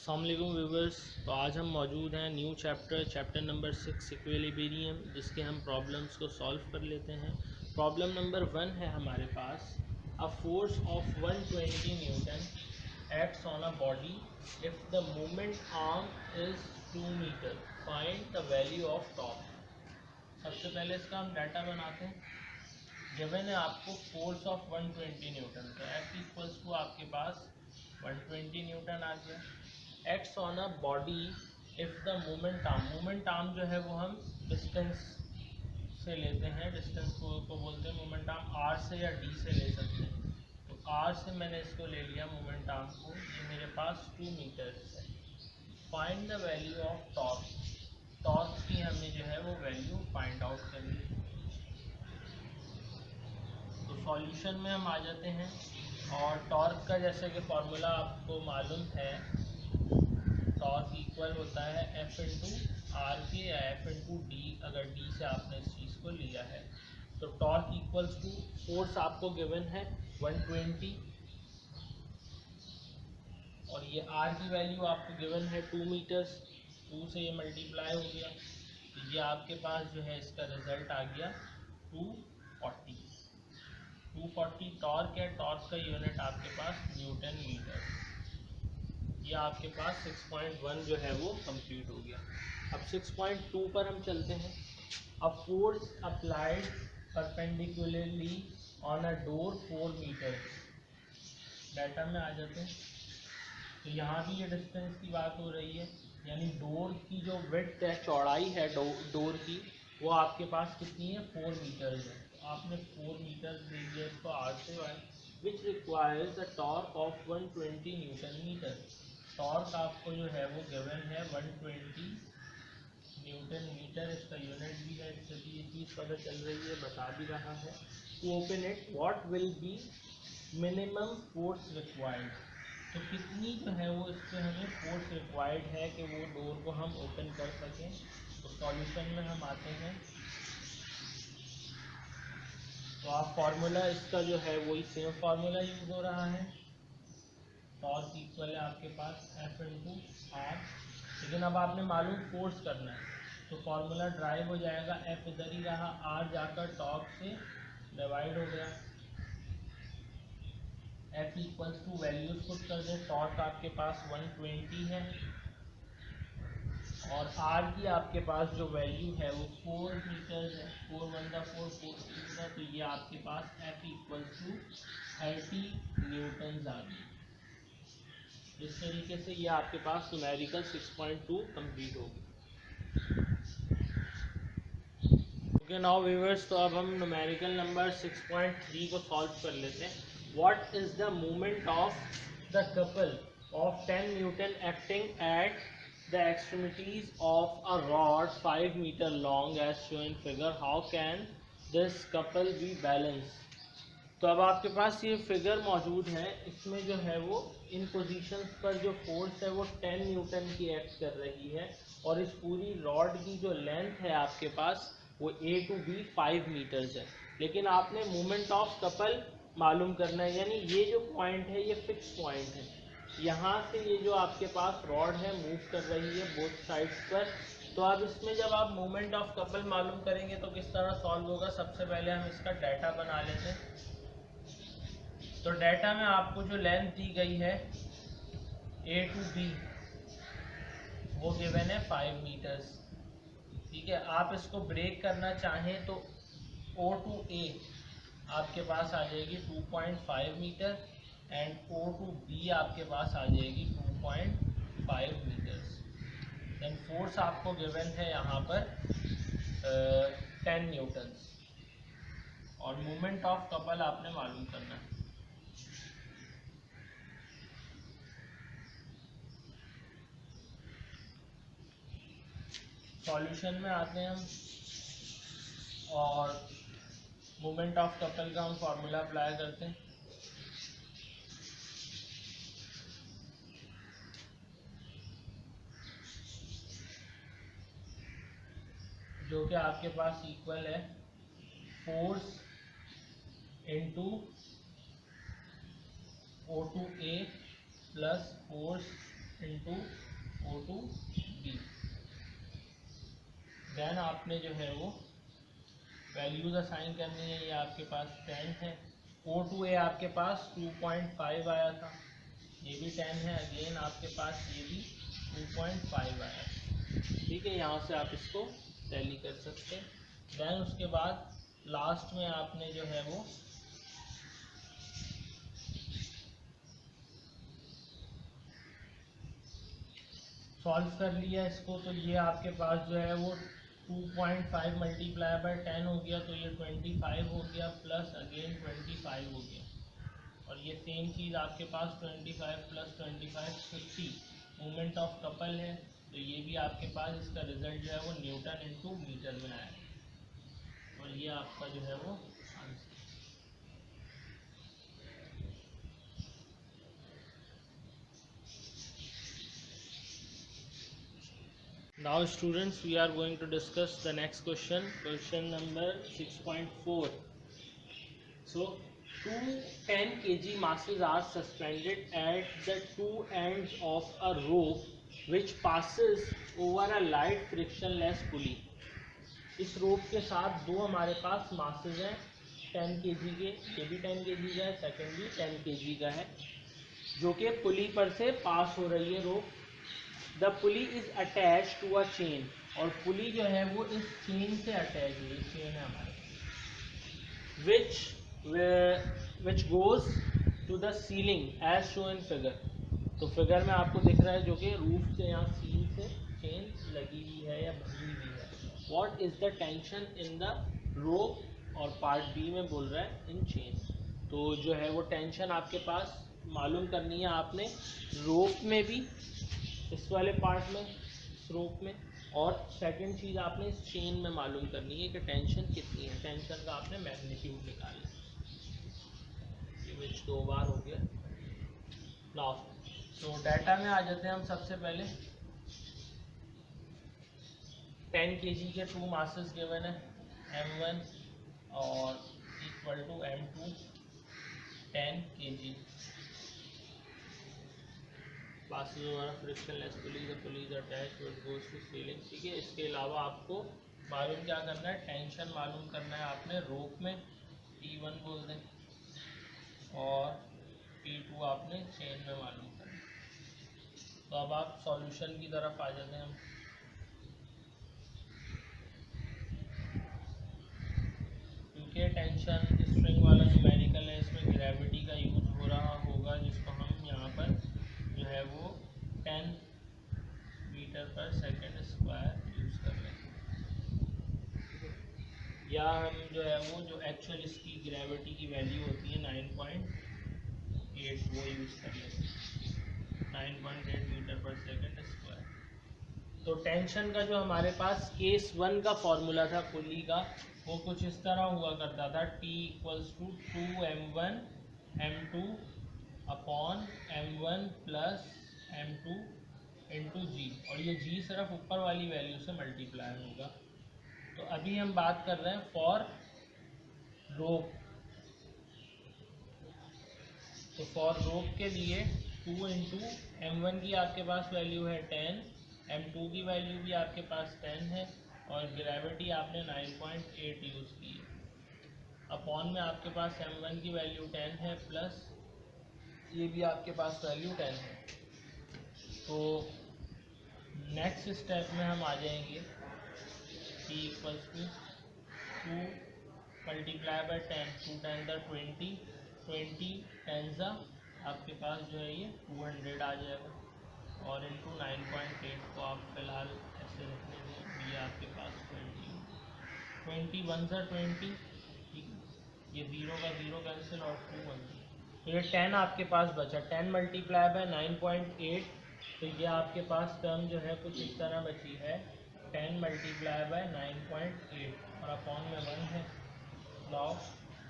अस्सलाम वालेकुम व्यूवर्स। तो आज हम मौजूद हैं न्यू चैप्टर नंबर 6 इक्विलिब्रियम, जिसके हम प्रॉब्लम्स को सॉल्व कर लेते हैं। प्रॉब्लम नंबर 1 है हमारे पास, a force of 120 newton acts on a body if the moment arm is 2 metre, find the value of torque. सबसे पहले इसका हम डाटा बनाते हैं। गिवन है आपको फोर्स ऑफ 120 न्यूटन, तो F इक्वल्स टू आपके पास 120 न्यूटन आ गया। Acts on a body if the moment arm जो है वो हम डिस्टेंस से लेते हैं, डिस्टेंस को बोलते हैं मोमेंट आर्म। आर से या डी से ले सकते हैं, तो आर से मैंने इसको ले लिया मोमेंट आर्म को, ये मेरे पास 2 मीटर है। Find the value of torque, torque की हमें जो है वो वैल्यू फाइंड आउट करनी है। तो सॉल्यूशन में हम आ जाते हैं, और टॉर्क का जैसे कि फॉर्मूला आपको मालूम है, टॉर्क इक्वल होता है एफ इंटू आर के या एफ इंटू डी, अगर डी से आपने इस चीज़ को लिया है। तो टॉर्क इक्वल्स टू फोर्स आपको गिवन है 120, और ये आर की वैल्यू आपको गिवन है 2 मीटर्स, 2 से ये मल्टीप्लाई हो गया, तो ये आपके पास जो है इसका रिजल्ट आ गया 240। टॉर्क है, टॉर्क का यूनिट आपके पास न्यूटन मीटर। ये आपके पास 6.1 जो है वो कंप्लीट हो गया। अब 6.2 पर हम चलते हैं। A force applied perpendicularly on a door 4 metre. Data में आ जाते हैं, तो यहाँ भी ये डिस्टेंस की बात हो रही है, यानी डोर की जो विड्थ है, चौड़ाई है डोर की, वो आपके पास कितनी है, 4 मीटर है। तो आपने 4 मीटर दे दिया इसको आर से Y, which requires a torque of 120 newton metre. Torque आपको जो है वो गिवन है 120 न्यूटन मीटर, इसका यूनिट भी है, इससे भी ये चीज़ पता चल रही है, बता भी रहा है। To open it what will be minimum force required, तो कितनी जो है वो इस पर हमें फोर्स रिक्वायर्ड है कि वो डोर को हम ओपन कर सकें। तो सॉल्यूशन में हम आते हैं, तो आप फार्मूला इसका जो है वही सेम फार्मूला यूज़ हो रहा है। टॉर्क इक्वल है आपके पास एफ इंटू आर, लेकिन अब आपने मालूम फोर्स करना है, तो फार्मूला ड्राइव हो जाएगा, एफ इधर ही रहा, आर जाकर टॉर्क से डिवाइड हो गया। F equals to values put कर दे, टॉर्क आपके पास 120 है, और आर की आपके पास जो वैल्यू है वो 4 मीटर है, 4 1 4 4 है, तो ये आपके पास एफ इक्वल्स टू 30 न्यूटन आ गई। इस तरीके से ये आपके पास न्यूमेरिकल 6.2 कंप्लीट होगी। ओके नाउ व्यूअर्स, तो अब हम न्यूमेरिकल नंबर 6.3 को सॉल्व कर लेते हैं। What is the moment of the couple of 10 newton acting at the extremities of a rod 5 metre long as shown in figure, how can this couple be balance. तो अब आपके पास ये figure मौजूद है, इसमें जो है वो इन पोजीशंस पर जो फोर्स है वो 10 न्यूटन की एक्ट कर रही है, और इस पूरी रॉड की जो लेंथ है आपके पास वो A to B 5 मीटर्स है। लेकिन आपने मोमेंट ऑफ कपल मालूम करना है, यानी ये जो पॉइंट है ये फिक्स पॉइंट है, यहाँ से ये जो आपके पास रॉड है मूव कर रही है बोथ साइड्स पर। तो अब इसमें जब आप मोमेंट ऑफ कपल मालूम करेंगे तो किस तरह सॉल्व होगा, सबसे पहले हम इसका डाटा बना लेते हैं। तो डाटा में आपको जो लेंथ दी गई है A to B वो गिवन है 5 मीटर्स, ठीक है। आप इसको ब्रेक करना चाहें तो O to A आपके पास आ जाएगी 2.5 metre, and O to B आपके पास आ जाएगी 2.5 मीटर्स। देन फोर्स आपको गिवन है यहाँ पर 10 न्यूटन्स, और मोमेंट ऑफ कपल आपने मालूम करना है। सॉल्यूशन में आते हैं हम, और मोमेंट ऑफ कपल का हम फार्मूला अप्लाई करते हैं। जो कि आपके पास इक्वल है force into O2A plus force into to B. Then आपने जो है वो वैल्यूज असाइन करनी है। ये आपके पास 10 है। O2A आपके पास 2.5 आया था, ये भी 10 है। अगेन आपके पास ये भी 2.5 आया था। ठीक है, यहाँ से आप इसको टैली कर सकते हैं। देन उसके बाद लास्ट में आपने जो है वो सॉल्व कर लिया इसको, तो ये आपके पास जो है वो 2.5 मल्टीप्लाई बाय 10 हो गया, तो ये 25 हो गया, प्लस अगेन 25 हो गया। और ये सेम चीज़ आपके पास 25 प्लस 25 50 मोमेंट ऑफ कपल है, तो ये भी आपके पास इसका रिजल्ट जो है वो न्यूटन इनटू मीटर में आया। और ये आपका जो है वो answer. Now students, we are going to discuss the next question, question number 6.4. So, two 10 kg masses are suspended at the two ends of a rope which passes over a light frictionless pulley. इस रोप के साथ दो हमारे पास masses हैं 10 kg के, ये भी 10 kg का है, सेकेंड भी 10 kg का है, जो कि पुली पर से पास हो रही है rope. The pulley is attach to a chain, और पुली जो है वो इस चेन से अटैच है, ये चेन है हमारे, which goes to the ceiling as show in figure. तो फिगर में आपको दिख रहा है जो कि रूफ से यहाँ सील से चेन लगी हुई है या बंधी हुई है। What is the tension in the rope, और पार्ट बी में बोल रहा है इन चेन। तो जो है वो टेंशन आपके पास मालूम करनी है आपने रोप में भी, इस वाले पार्ट में, इस रोप में, और सेकंड चीज़ आपने इस चेन में मालूम करनी है कि टेंशन कितनी है। टेंशन का आपने मैग्नीट्यूड निकालना है, ये विच 2 बार हो गया। नाउ तो डाटा में आ जाते हैं हम। सबसे पहले 10 kg के 2 मासेस गिवन है, M1 और equal to M2 10 kg। passes over a frictionless pulley, the pulley is attached which goes to ceiling। ठीक है, इसके अलावा आपको मालूम क्या करना है, टेंशन मालूम करना है आपने रोप में, T1 बोल दें, और T2 आपने चेन में मालूम करना है। तो अब आप सॉल्यूशन की तरफ आ जाते हैं हम। क्योंकि टेंशन स्प्रिंग वाला न्यूमेरिकल है, इसमें ग्रेविटी का यूज हो रहा होगा, जिसको हम यहाँ पर जो है वो 10 मीटर पर सेकेंड स्क्वायर यूज़ कर लेंगे, या हम जो है वो जो एक्चुअल इसकी ग्रेविटी की वैल्यू होती है 9.8 वो यूज़ कर लेंगे, 9.8 मीटर पर सेकेंड स्क्वायर। तो टेंशन का जो हमारे पास केस 1 का फॉर्मूला था पुली का, वो कुछ इस तरह हुआ करता था, T equals to 2m1 m2 upon m1 plus m2 into g, और ये जी सिर्फ ऊपर वाली वैल्यू से मल्टीप्लाई होगा। तो अभी हम बात कर रहे हैं फॉर रोप। तो फॉर रोप के लिए 2 इंटू m1 की आपके पास वैल्यू है 10, m2 की वैल्यू भी आपके पास 10 है, और ग्रेविटी आपने 9.8 यूज़ की है। अपॉन में आपके पास m1 की वैल्यू 10 है, प्लस ये भी आपके पास वैल्यू 10 है। तो नेक्स्ट स्टेप में हम आ जाएंगे, T equals to 2 multiply by 10, 2 10 द 20, 20 10 आपके पास जो है ये 200 आ जाएगा, और इंटू 9.8 को आप फिलहाल ऐसे रखने दें, ये आपके पास 20 1 20, ठीक है, ये 0 का 0 कैंसिल और 2 1, तो ये 10 आपके पास बचा। 10 मल्टीप्लाई बाय 9.8, तो ये आपके पास टर्म जो है कुछ इस तरह बची है, 10 मल्टीप्लाई बाय 9.8 और अपॉन में 1 है लॉग।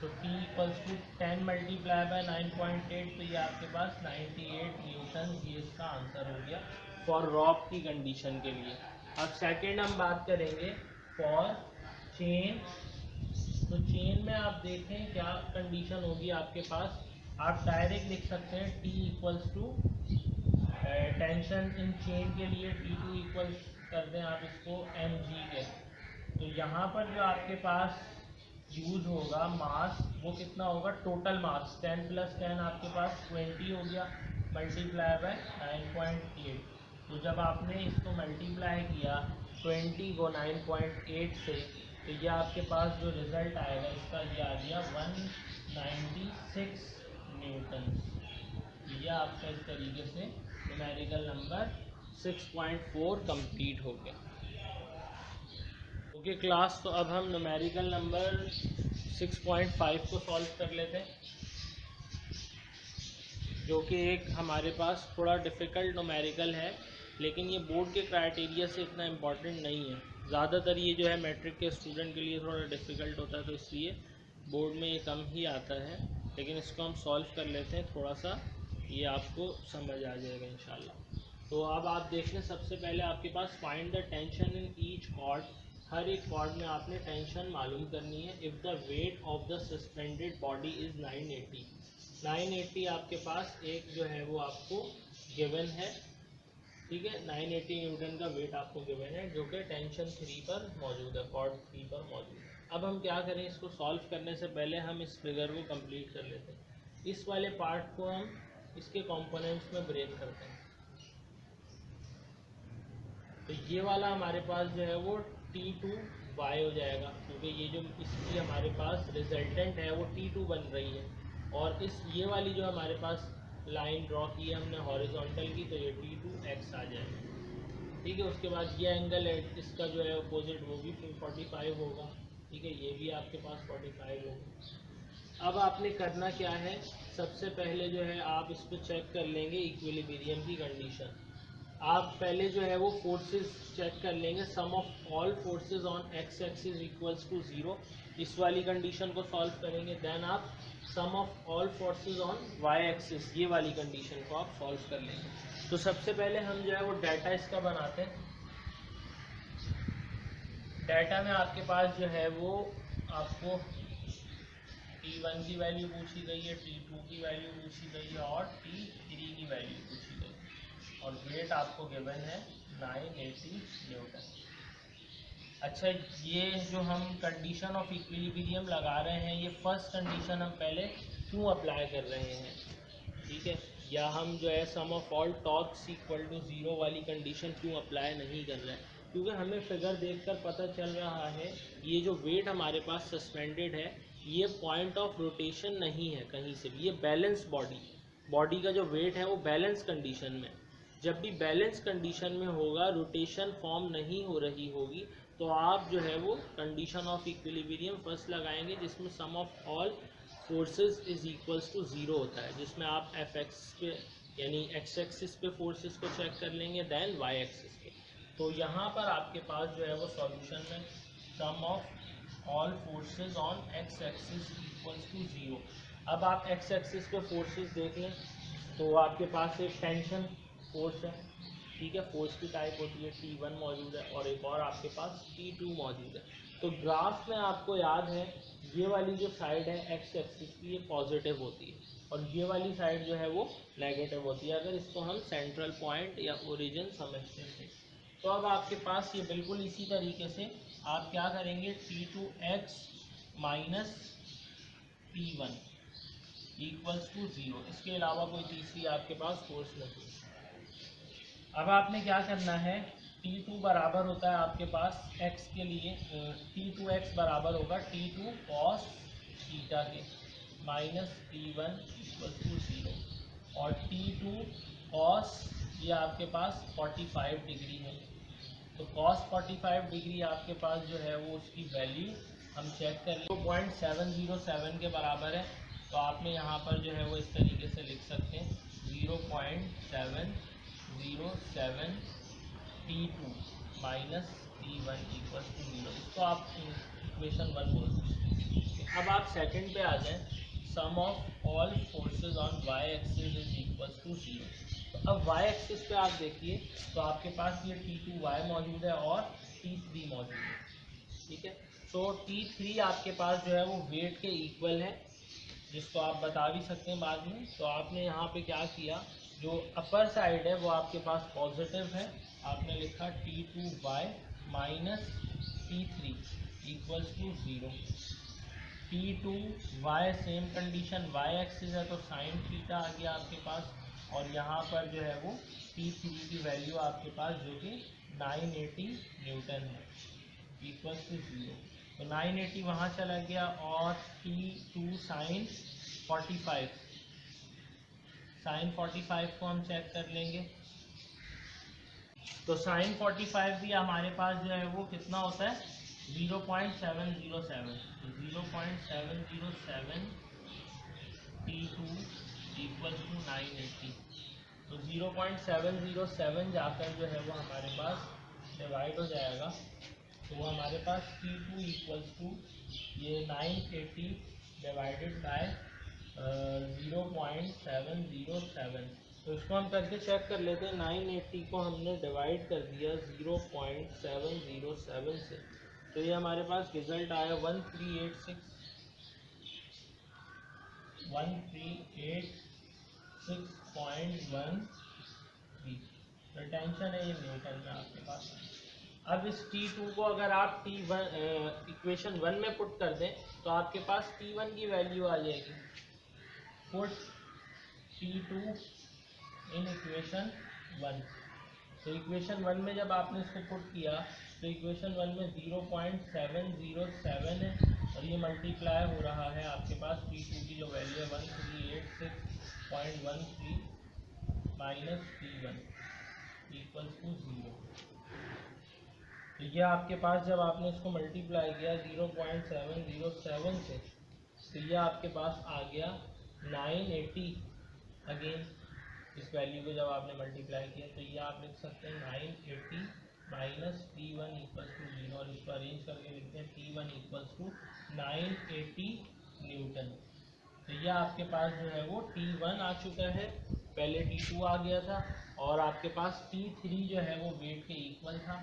तो T equals to 10 multiply by 9.8, तो ये आपके पास 98 न्यूटन, ये इसका आंसर हो गया फॉर रॉप की कंडीशन के लिए। अब सेकेंड हम बात करेंगे फॉर चेन। तो चेन में आप देखें क्या कंडीशन होगी आपके पास, आप डायरेक्ट लिख सकते हैं T equals to tension in chain के लिए T2 इक्वल कर दें आप इसको mg के, तो यहाँ पर जो आपके पास यूज होगा मास वो कितना होगा, टोटल मास 10 + 10 आपके पास 20 हो गया, मल्टीप्लाई बाय 9.8। तो जब आपने इसको मल्टीप्लाई किया 20 को 9.8 से, तो ये आपके पास जो रिज़ल्ट आएगा इसका ये आ गया 196 न्यूटन। ये आपका इस तरीके से न्यूमेरिकल नंबर 6.4 कंप्लीट हो गया। ओके क्लास, तो अब हम न्यूमेरिकल नंबर 6.5 को सॉल्व कर लेते हैं, जो कि एक हमारे पास थोड़ा डिफ़िकल्ट न्यूमेरिकल है, लेकिन ये बोर्ड के क्राइटेरिया से इतना इम्पॉर्टेंट नहीं है। ज़्यादातर ये जो है मैट्रिक के स्टूडेंट के लिए थोड़ा डिफ़िकल्ट होता है, तो इसलिए बोर्ड में ये कम ही आता है, लेकिन इसको हम सॉल्व कर लेते हैं, थोड़ा सा ये आपको समझ आ जाएगा इंशाल्लाह। तो अब आप देख लें, सबसे पहले आपके पास find the tension in each cord, हर एक कॉर्ड में आपने टेंशन मालूम करनी है। If the weight of the suspended body is 980 आपके पास एक जो है वो आपको गिवन है, ठीक है, 980 न्यूटन का वेट आपको गिवन है, जो कि टेंशन 3 पर मौजूद है, कॉर्ड 3 पर मौजूद है। अब हम क्या करें, इसको सॉल्व करने से पहले हम इस फिगर को कंप्लीट कर लेते हैं। इस वाले पार्ट को हम इसके कंपोनेंट्स में ब्रेक करते हैं। तो ये वाला हमारे पास जो है वो T2y हो जाएगा, क्योंकि ये जो इसकी हमारे पास रिजल्टेंट है वो T2 बन रही है, और इस ये वाली जो हमारे पास लाइन ड्रॉ की है हमने हॉरिजॉन्टल की, तो ये T2x आ जाएगा, ठीक है। उसके बाद ये एंगल है इसका जो है अपोजिट, वो भी 45 होगा, ठीक है, ये भी आपके पास 45 होगा। अब आपने करना क्या है, सबसे पहले जो है आप इस पर चेक कर लेंगे इक्विलिब्रियम की कंडीशन। आप पहले जो है वो फोर्सेस चेक कर लेंगे, sum of all forces on x axis equals to 0, इस वाली कंडीशन को सॉल्व करेंगे। देन आप sum of all forces on y axis, ये वाली कंडीशन को आप सॉल्व कर लेंगे। तो सबसे पहले हम जो है वो डाटा इसका बनाते हैं। डाटा में आपके पास जो है वो आपको T1 की वैल्यू पूछी गई है, T2 की वैल्यू पूछी गई है और T3 की वैल्यू पूछी गई है, और वेट आपको गिवन है 980 न्यूटन। अच्छा, ये जो हम कंडीशन ऑफ इक्विलिब्रियम लगा रहे हैं, ये फर्स्ट कंडीशन हम पहले क्यों अप्लाई कर रहे हैं, ठीक है, या हम जो है sum of all torques equal to 0 वाली कंडीशन क्यों अप्लाई नहीं कर रहे हैं, क्योंकि हमें फिगर देखकर पता चल रहा है ये जो वेट हमारे पास सस्पेंडेड है ये पॉइंट ऑफ रोटेशन नहीं है कहीं से भी, ये बैलेंस बॉडी का जो वेट है वो बैलेंस कंडीशन में। जब भी बैलेंस कंडीशन में होगा, रोटेशन फॉर्म नहीं हो रही होगी, तो आप जो है वो कंडीशन ऑफ इक्विलिब्रियम फर्स्ट लगाएंगे, जिसमें sum of all forces is equals to 0 होता है, जिसमें आप एफ एक्स पे यानी एक्स एक्सिस पे फोर्सेस को चेक कर लेंगे, देन वाई एक्सिस पे। तो यहाँ पर आपके पास जो है वो सॉल्यूशन में sum of all forces on x axis equals to 0। अब आप एक्स एक्सिस पे फोर्सेस देख लें, तो आपके पास एक टेंशन फोर्स है, ठीक है, फोर्स की टाइप होती है T1 मौजूद है, और एक और आपके पास T2 मौजूद है। तो ग्राफ में आपको याद है ये वाली जो साइड है एक्स एक्सिस की, ये पॉजिटिव होती है, और ये वाली साइड जो है वो नेगेटिव होती है, अगर इसको हम सेंट्रल पॉइंट या ओरिजिन समझते थे। तो अब आपके पास ये बिल्कुल इसी तरीके से आप क्या करेंगे, T2x minus T1 equals to 0, इसके अलावा कोई तीसरी आपके पास फोर्स नहीं। अब आपने क्या करना है, T2 बराबर होता है आपके पास x के लिए, T2x बराबर होगा T2 cos थीटा के माइनस T1 इक्वल्स टू 0, और T2 cos ये आपके पास 45 डिग्री है, तो cos 45 डिग्री आपके पास जो है वो उसकी वैल्यू हम चेक कर लें 0.707 के बराबर है। तो आपने यहाँ पर जो है वो इस तरीके से लिख सकते हैं 0.707 T2 minus T1 equal to 0, इसको आप इक्वेशन 1 बोल सकते हैं। अब आप सेकंड पे आ जाएं, sum of all forces on y axis is equal to 0। तो अब y एक्सिस पे आप देखिए, तो आपके पास ये T2y मौजूद है और T3 मौजूद है, ठीक है। तो T3 आपके पास जो है वो वेट के इक्वल है, जिसको आप बता भी सकते हैं बाद में। तो आपने यहाँ पे क्या किया, जो अपर साइड है वो आपके पास पॉजिटिव है, आपने लिखा T2y minus T3 equals to 0। T2y same condition, y axis है तो साइन थीटा आ गया आपके पास, और यहाँ पर जो है वो T3 की वैल्यू आपके पास जो कि 980 न्यूटन है इक्वल्स टू 0। तो 980 वहाँ चला गया, और T2 साइन 45, साइन 45 को हम चेक कर लेंगे। तो साइन 45 भी हमारे पास जो है वो कितना होता है 0.707, तो 0.707 T2 इक्वल टू 980। तो 0.707 जाकर जो है वो हमारे पास डिवाइड हो जाएगा, तो वो हमारे पास T2 इक्वल्स टू ये 980 डिवाइडेड बाय 0.707। तो इसको हम करके चेक कर लेते हैं। 980 को हमने डिवाइड कर दिया 0.707 से, तो ये हमारे पास रिजल्ट आया 1386.13। टेंशन है ये न्यूटन में आपके पास। अब इस T2 को अगर आप T1 इक्वेशन 1 में पुट कर दें तो आपके पास T1 की वैल्यू आ जाएगी। Put T2 in equation 1। तो इक्वेशन 1 में जब आपने इसको पुट किया तो इक्वेशन 1 में 0.707 है, और ये मल्टीप्लाई हो रहा है आपके पास T2 की जो वैल्यू है 1386.13 माइनस T1 इक्वल्स टू 0। तो ये आपके पास जब आपने इसको मल्टीप्लाई किया 0.707 से, तो ये आपके पास आ गया 980। अगेन इस वैल्यू को जब आपने मल्टीप्लाई किया तो ये आप लिख सकते हैं 980 माइनस T1 इक्वल्स टू 0, और इसको अरेंज करके लिखते हैं T1 इक्वल्स टू 980 न्यूटन। तो ये आपके पास जो है वो T1 आ चुका है, पहले T2 आ गया था, और आपके पास T3 जो है वो वेट के इक्वल था,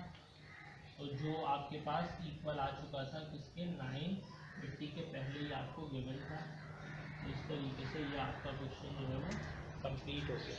तो जो आपके पास इक्वल आ चुका था किसके 980 के पहले ही आपको गिवन था। इस तरीके से ये आपका क्वेश्चन जो है वो कंप्लीट हो गया।